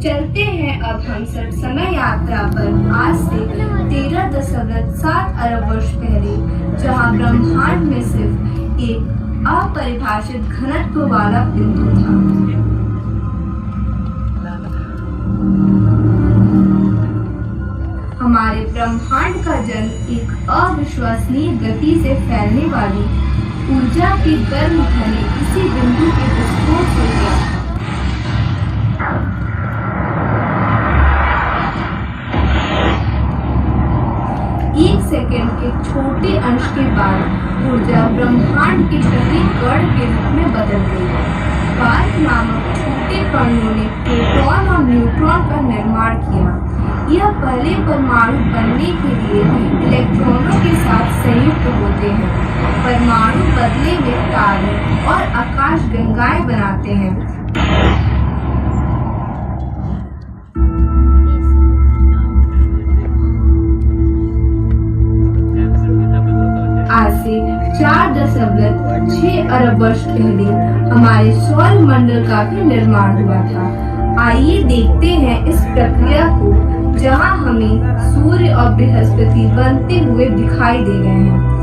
चलते हैं अब हम सब समय यात्रा पर आज से 13.7 अरब वर्ष पहले, जहां ब्रह्मांड में सिर्फ एक अपरिभाषित घनत्व वाला बिंदु था। हमारे ब्रह्मांड का जन्म एक अविश्वसनीय गति से फैलने वाली ऊर्जा की गर्म भरे इसी बिंदु के विस्फोट से हुआ। एक सेकंड के छोटे अंश के बाद ऊर्जा ब्रह्मांड के प्रति कण के रूप में बदल गई। क्वार्क नामक छोटे कणों ने प्रोटॉन और न्यूट्रॉन का निर्माण किया। यह पहले परमाणु बनने के लिए इलेक्ट्रॉनों के साथ संयुक्त होते हैं। परमाणु बदले में तारे और आकाश गंगाएं बनाते हैं। आज से 4.6 अरब वर्ष पहले हमारे सौर मंडल का भी निर्माण हुआ था। आइए देखते हैं इस प्रक्रिया को, जहां हमें सूर्य और बृहस्पति बनते हुए दिखाई दे रहे हैं।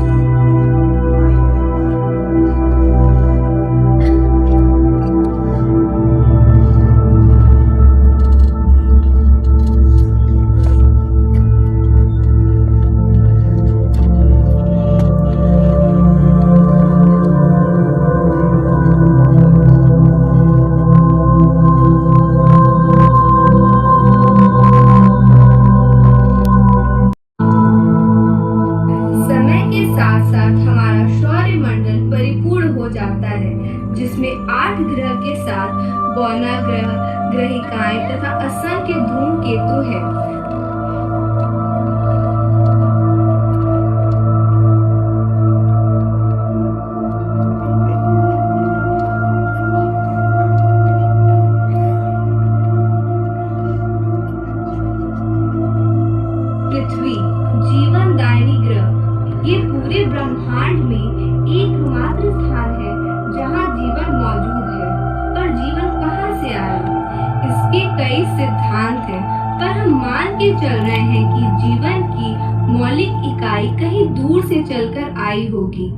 साथ साथ हमारा सौरमंडल परिपूर्ण हो जाता है, जिसमें 8 ग्रह के साथ 12 ग्रह, ग्रहिकाएं तथा असंख्य धूमकेतु हैं। पृथ्वी जीवनदायिनी ग्रह ये पूरे ब्रह्मांड में एकमात्र स्थान है जहां जीवन मौजूद है। पर जीवन कहां से आया? इसके कई सिद्धांत हैं, पर हम मान के चल रहे हैं कि जीवन की मौलिक इकाई कहीं दूर से चलकर आई होगी।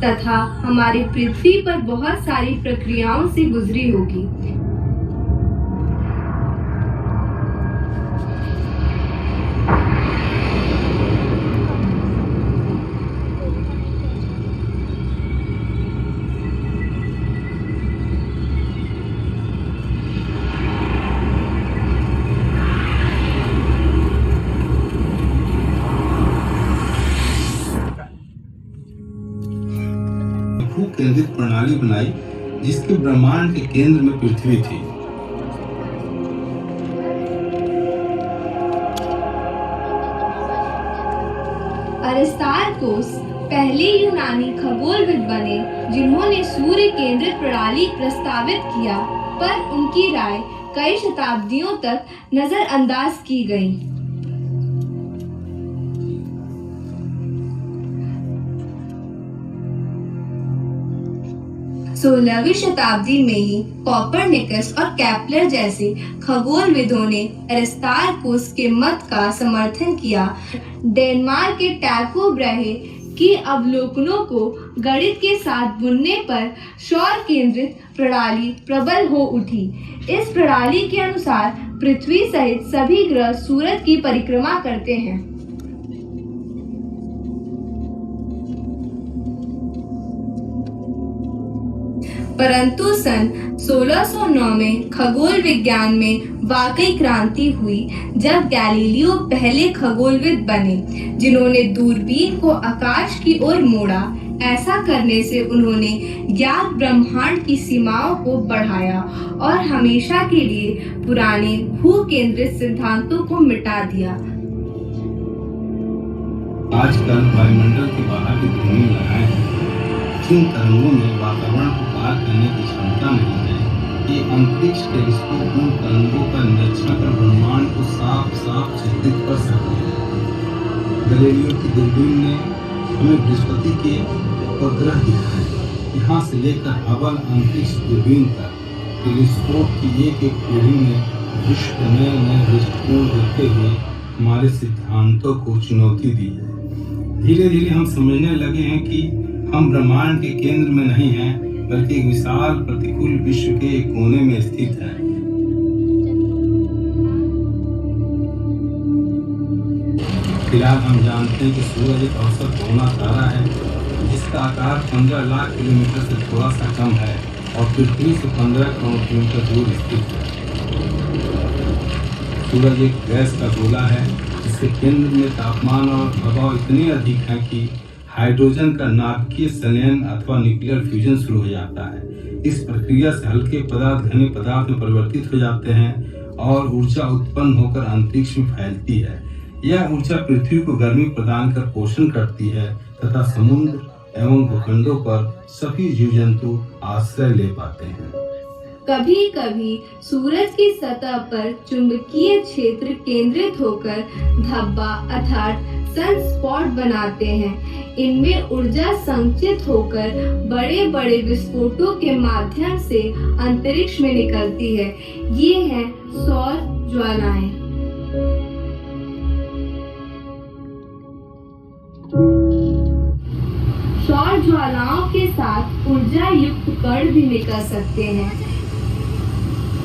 तथा हमारी पृथ्वी पर बहुत सारी प्रक्रियाओं से गुजरी होगी। भू केंद्रित प्रणाली बनाई, जिसके ब्रह्मांड के केंद्र में पृथ्वी थी। अरिस्टार्कोस पहले यूनानी खगोलविद बने जिन्होंने सूर्य केंद्रित प्रणाली प्रस्तावित किया, पर उनकी राय कई शताब्दियों तक नजरअंदाज की गई। 16वीं शताब्दी में ही कोपरनिकस और केपलर जैसे खगोलविदों ने अरिस्टार्कोस के मत का समर्थन किया। डेनमार्क के टाइको ब्रहे की अवलोकनों को गणित के साथ बुनने पर सौर केंद्रित प्रणाली प्रबल हो उठी। इस प्रणाली के अनुसार पृथ्वी सहित सभी ग्रह सूरज की परिक्रमा करते हैं। परंतु सन 1609 में खगोल विज्ञान में वाकई क्रांति हुई, जब गैलीलियो पहले खगोलविद बने जिन्होंने दूरबीन को आकाश की ओर मोड़ा। ऐसा करने से उन्होंने ज्ञात ब्रह्मांड की सीमाओं को बढ़ाया और हमेशा के लिए पुराने भू केंद्रित सिद्धांतों को मिटा दिया। आजकल वायुमंडल के बाहर की ध्वनि लहरें हैं, जिन तरंगों में वातावरण को पार करने की क्षमता नहीं है। ये अंतरिक्ष टेलीस्कोप उन तरंगों का निरीक्षण कर ब्रह्मांड को साफ साफ चित्रित कर सकते हैं। गैलीलियो की दूरबीन ने हमें बृहस्पति के उपग्रह दिखाए, यहाँ से लेकर हबल अंतरिक्ष दूरबीन तक टेलीस्कोप की एक एक पीढ़ी में विश्व को नए नए दृष्टिकोण देते हुए हमारे सिद्धांतों को चुनौती दी है। धीरे धीरे हम समझने लगे हैं कि हम ब्रह्मांड के केंद्र में नहीं हैं, बल्कि एक विशाल प्रतिकूल विश्व के एक कोने में स्थित है। फिलहाल हम जानते हैं कि सूरज एक औसत पौना तारा है जिसका आकार 15 लाख किलोमीटर से थोड़ा सा कम है और पृथ्वी से 15 करोड़ किलोमीटर दूर स्थित है। सूरज एक गैस का गोला है जिसके केंद्र में तापमान और दबाव इतने अधिक है कि हाइड्रोजन का नाभिकीय संलयन अथवा न्यूक्लियर फ्यूजन शुरू हो जाता है। इस प्रक्रिया से हल्के पदार्थ घने पदार्थ में परिवर्तित हो जाते हैं और ऊर्जा उत्पन्न होकर अंतरिक्ष में फैलती है। यह ऊर्जा पृथ्वी को गर्मी प्रदान कर पोषण करती है तथा समुद्र एवं भूखंडों पर सभी जीव जंतु आश्रय ले पाते हैं। कभी कभी सूरज की सतह पर चुंबकीय क्षेत्र केंद्रित होकर धब्बा अर्थात सनस्पॉट बनाते हैं। इनमें ऊर्जा संचित होकर बड़े बड़े विस्फोटों के माध्यम से अंतरिक्ष में निकलती है। ये हैं सौर ज्वालाएं। सौर ज्वालाओं के साथ ऊर्जा युक्त कण भी निकल सकते हैं।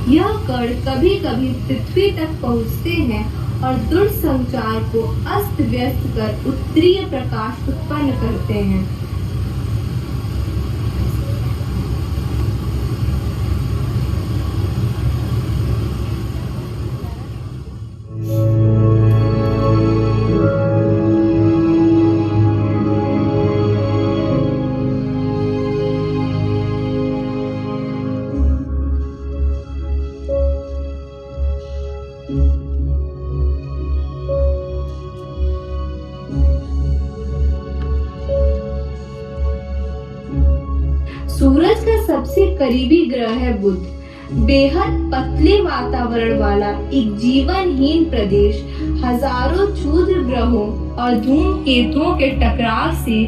यह कण कभी कभी पृथ्वी तक पहुंचते हैं और दूरसंचार को अस्त व्यस्त कर उत्तरीय प्रकाश उत्पन्न करते हैं। सूरज का सबसे करीबी ग्रह है बुध। बेहद पतले वातावरण वाला एक जीवनहीन प्रदेश हजारों क्षुद्र ग्रहों और धूमकेतुओं के टकराव से